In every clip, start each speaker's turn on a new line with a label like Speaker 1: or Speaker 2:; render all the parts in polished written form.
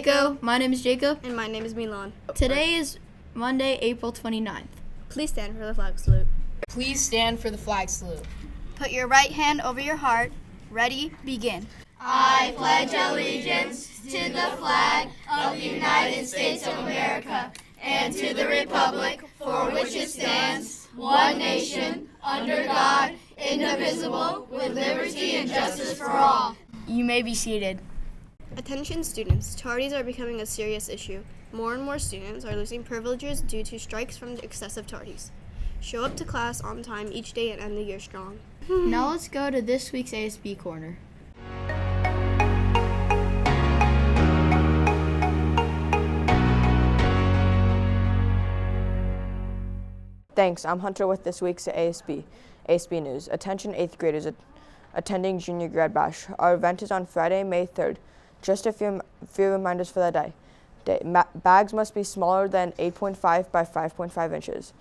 Speaker 1: Seco.
Speaker 2: My name is Jacob.
Speaker 1: And my name is Milan.
Speaker 2: Today is Monday, April 29th.
Speaker 1: Please stand for the flag salute.
Speaker 3: Please stand for the flag salute.
Speaker 1: Put your right hand over your heart. Ready, begin.
Speaker 4: I pledge allegiance to the flag of the United States of America and to the republic for which it stands, one nation, under God, indivisible, with liberty and justice for all.
Speaker 2: You may be seated.
Speaker 1: Attention students, tardies are becoming a serious issue. More and more students are losing privileges due to strikes from excessive tardies. Show up to class on time each day and end the year strong.
Speaker 2: Now let's go to this week's ASB Corner.
Speaker 5: Thanks, I'm Hunter with this week's ASB News. Attention 8th graders attending Junior Grad Bash. Our event is on Friday, May 3rd. Just a few reminders for that day. Bags must be smaller than 8.5 by 5.5 inches.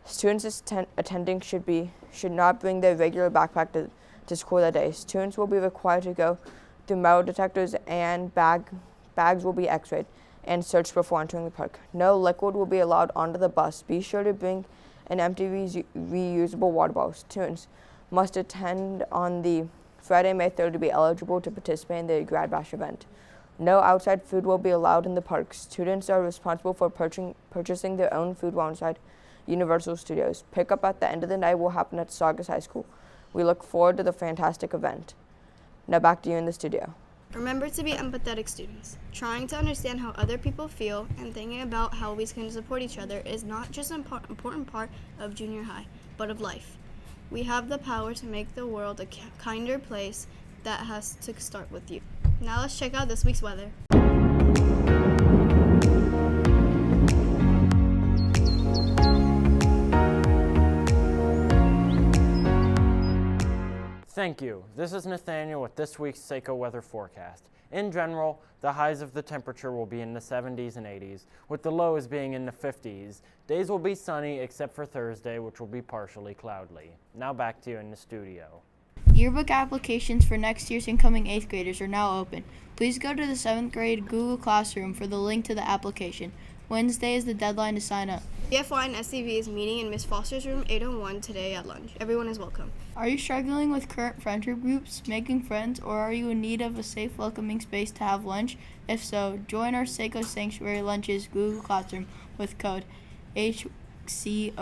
Speaker 5: Students attending should not bring their regular backpack to school that day. Students will be required to go through metal detectors and bags will be x-rayed and searched before entering the park. No liquid will be allowed onto the bus. Be sure to bring an empty reusable water bottle. Students must attend on the Friday, May 3rd to be eligible to participate in the Grad Bash event. No outside food will be allowed in the park. Students are responsible for purchasing their own food while inside Universal Studios. Pickup at the end of the night will happen at Saugus High School. We look forward to the fantastic event. Now back to you in the studio.
Speaker 1: Remember to be empathetic students. Trying to understand how other people feel and thinking about how we can support each other is not just an important part of junior high, but of life. We have the power to make the world a kinder place. That has to start with you. Now let's check out this week's weather.
Speaker 6: Thank you. This is Nathaniel with this week's Seco weather forecast. In general, the highs of the temperature will be in the 70s and 80s, with the lows being in the 50s. Days will be sunny except for Thursday, which will be partially cloudy. Now back to you in the studio.
Speaker 2: Yearbook applications for next year's incoming 8th graders are now open. Please go to the 7th grade Google Classroom for the link to the application. Wednesday is the deadline to sign up.
Speaker 1: CFY and SCV is meeting in Miss Foster's room 801 today at lunch. Everyone is welcome.
Speaker 2: Are you struggling with current friendship groups, making friends, or are you in need of a safe, welcoming space to have lunch? If so, join our Seco Sanctuary Lunches Google Classroom with code HCOYOST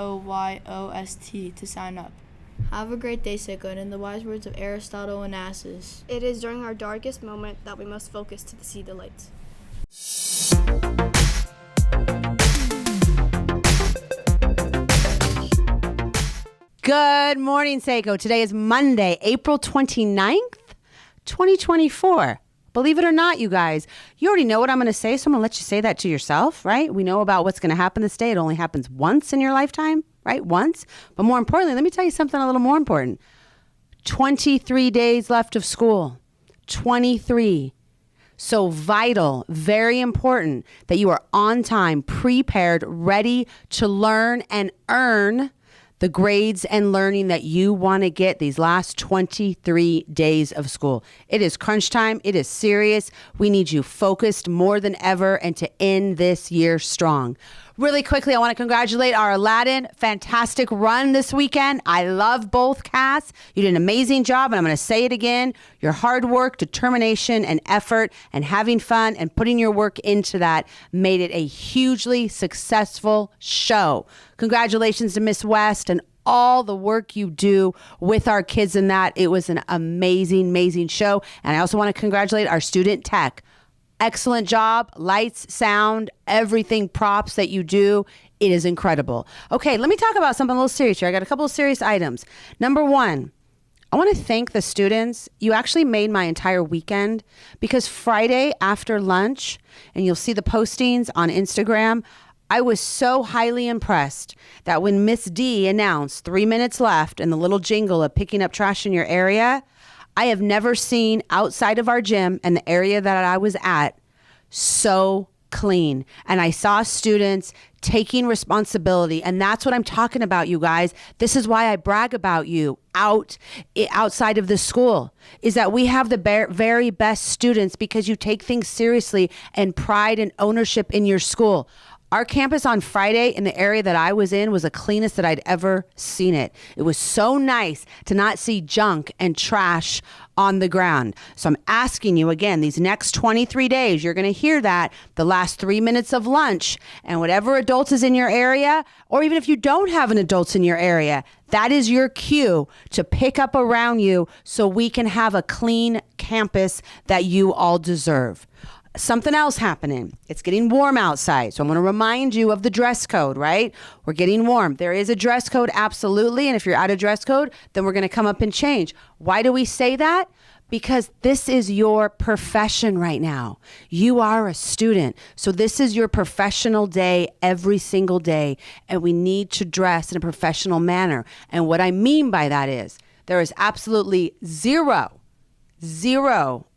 Speaker 2: to sign up. Have a great day, Seco, and in the wise words of Aristotle and Onassis,
Speaker 1: it is during our darkest moment that we must focus to see the light.
Speaker 7: Good morning, Seco. Today is Monday, April 29th, 2024. Believe it or not, you guys, you already know what I'm going to say, so I'm going to let you say that to yourself, right? We know about what's going to happen this day. It only happens once in your lifetime, right? Once. But more importantly, let me tell you something a little more important. 23 days left of school. 23. So vital, very important that you are on time, prepared, ready to learn and earn the grades and learning that you want to get these last 23 days of school. It is crunch time. It is serious. We need you focused more than ever and to end this year strong. Really quickly, I want to congratulate our Aladdin. Fantastic run this weekend. I love both casts. You did an amazing job, and I'm going to say it again. Your hard work, determination, and effort, and having fun, and putting your work into that made it a hugely successful show. Congratulations to Miss West and all the work you do with our kids in that. It was an amazing, amazing show. And I also want to congratulate our student tech. Excellent job. Lights, sound, everything, props that you do. It is incredible. Okay, let me talk about something a little serious here. I got a couple of serious items. Number one, I want to thank the students. You actually made my entire weekend because Friday after lunch, and you'll see the postings on Instagram, I was so highly impressed that when Miss D announced 3 minutes left and the little jingle of picking up trash in your area, I have never seen outside of our gym and the area that I was at so clean. And I saw students taking responsibility. And that's what I'm talking about, you guys. This is why I brag about you outside of the school, is that we have the very best students because you take things seriously and pride and ownership in your school. Our campus on Friday in the area that I was in was the cleanest that I'd ever seen it. It was so nice to not see junk and trash on the ground. So I'm asking you again, these next 23 days, you're going to hear that the last 3 minutes of lunch, and whatever adult is in your area, or even if you don't have an adult in your area, that is your cue to pick up around you so we can have a clean campus that you all deserve. Something else happening. It's getting warm outside. So I'm going to remind you of the dress code, right? We're getting warm. There is a dress code, absolutely. And if you're out of dress code, then we're going to come up and change. Why do we say that? Because this is your profession right now. You are a student. So this is your professional day every single day. And we need to dress in a professional manner. And what I mean by that is there is absolutely zero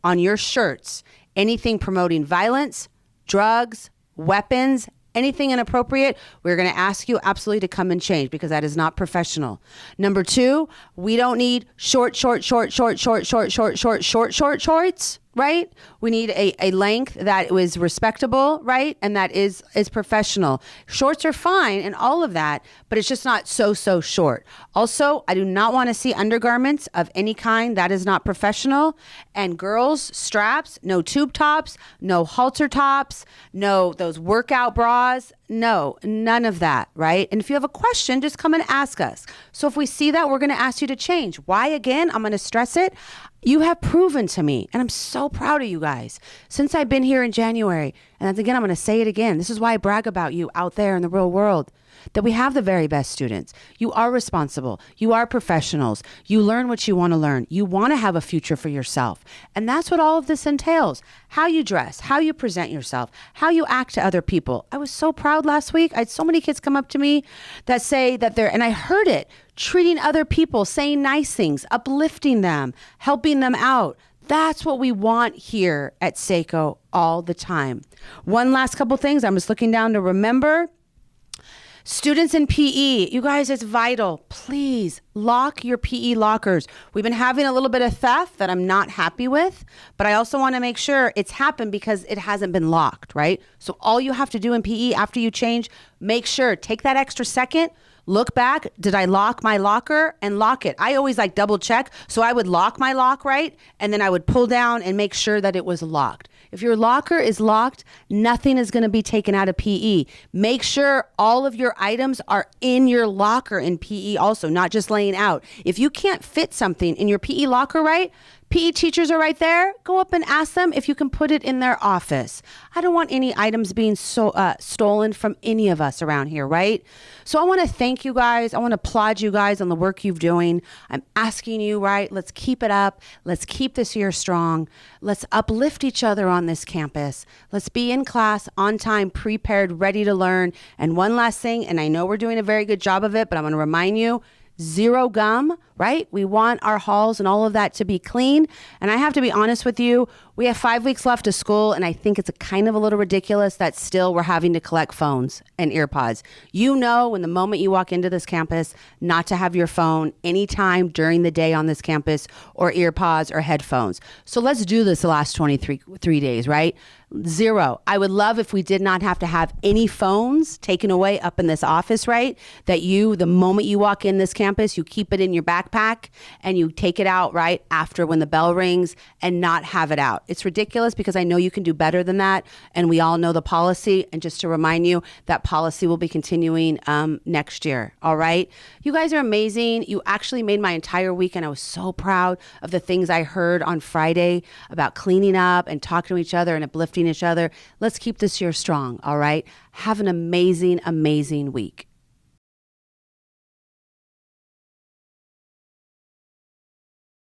Speaker 7: on your shirts anything promoting violence, drugs, weapons, anything inappropriate. We're going to ask you absolutely to come and change because that is not professional. Number 2, we don't need shorts, right? We need a length that was respectable, right? And that is professional. Shorts are fine and all of that, but it's just not so short. Also, I do not want to see undergarments of any kind. That is not professional. And girls, straps, no tube tops, no halter tops, no those workout bras. No, none of that, right? And if you have a question, just come and ask us. So if we see that, we're going to ask you to change. Why again? I'm going to stress it. You have proven to me, and I'm so proud of you guys, since I've been here in January. And that's, again, I'm going to say it again. This is why I brag about you out there in the real world, that we have the very best students. You are responsible. You are professionals. You learn what you want to learn. You want to have a future for yourself. And that's what all of this entails. How you dress, how you present yourself, how you act to other people. I was so proud last week. I had so many kids come up to me that say that and I heard it, treating other people, saying nice things, uplifting them, helping them out. That's what we want here at Seco all the time. One last couple things. I'm just looking down to remember. Students in PE, you guys, it's vital. Please lock your PE lockers. We've been having a little bit of theft that I'm not happy with, but I also want to make sure it's happened because it hasn't been locked, right? So all you have to do in PE after you change, make sure, take that extra second, look back, did I lock my locker, and lock it. I always like double check. So I would lock my lock, right? And then I would pull down and make sure that it was locked. If your locker is locked, nothing is going to be taken out of PE. Make sure all of your items are in your locker in PE also, not just laying out. If you can't fit something in your PE locker, right? PE teachers are right there. Go up and ask them if you can put it in their office. I don't want any items being stolen from any of us around here, right? So I want to thank you guys. I want to applaud you guys on the work you're doing. I'm asking you, right? Let's keep it up. Let's keep this year strong. Let's uplift each other on this campus. Let's be in class, on time, prepared, ready to learn. And one last thing, and I know we're doing a very good job of it, but I'm going to remind you, zero gum, right? We want our halls and all of that to be clean. And I have to be honest with you, we have 5 weeks left of school, and I think it's a kind of a little ridiculous that still we're having to collect phones and earpods. You know, when the moment you walk into this campus, not to have your phone anytime during the day on this campus, or earpods or headphones. So let's do this the last 23 days, right? Zero. I would love if we did not have to have any phones taken away up in this office, right? That the moment you walk in this campus, you keep it in your backpack and you take it out right after when the bell rings and not have it out. It's ridiculous because I know you can do better than that. And we all know the policy. And just to remind you, that policy will be continuing next year. All right. You guys are amazing. You actually made my entire weekend. I was so proud of the things I heard on Friday about cleaning up and talking to each other and uplifting each other. Let's keep this year strong. All right. Have an amazing, amazing week.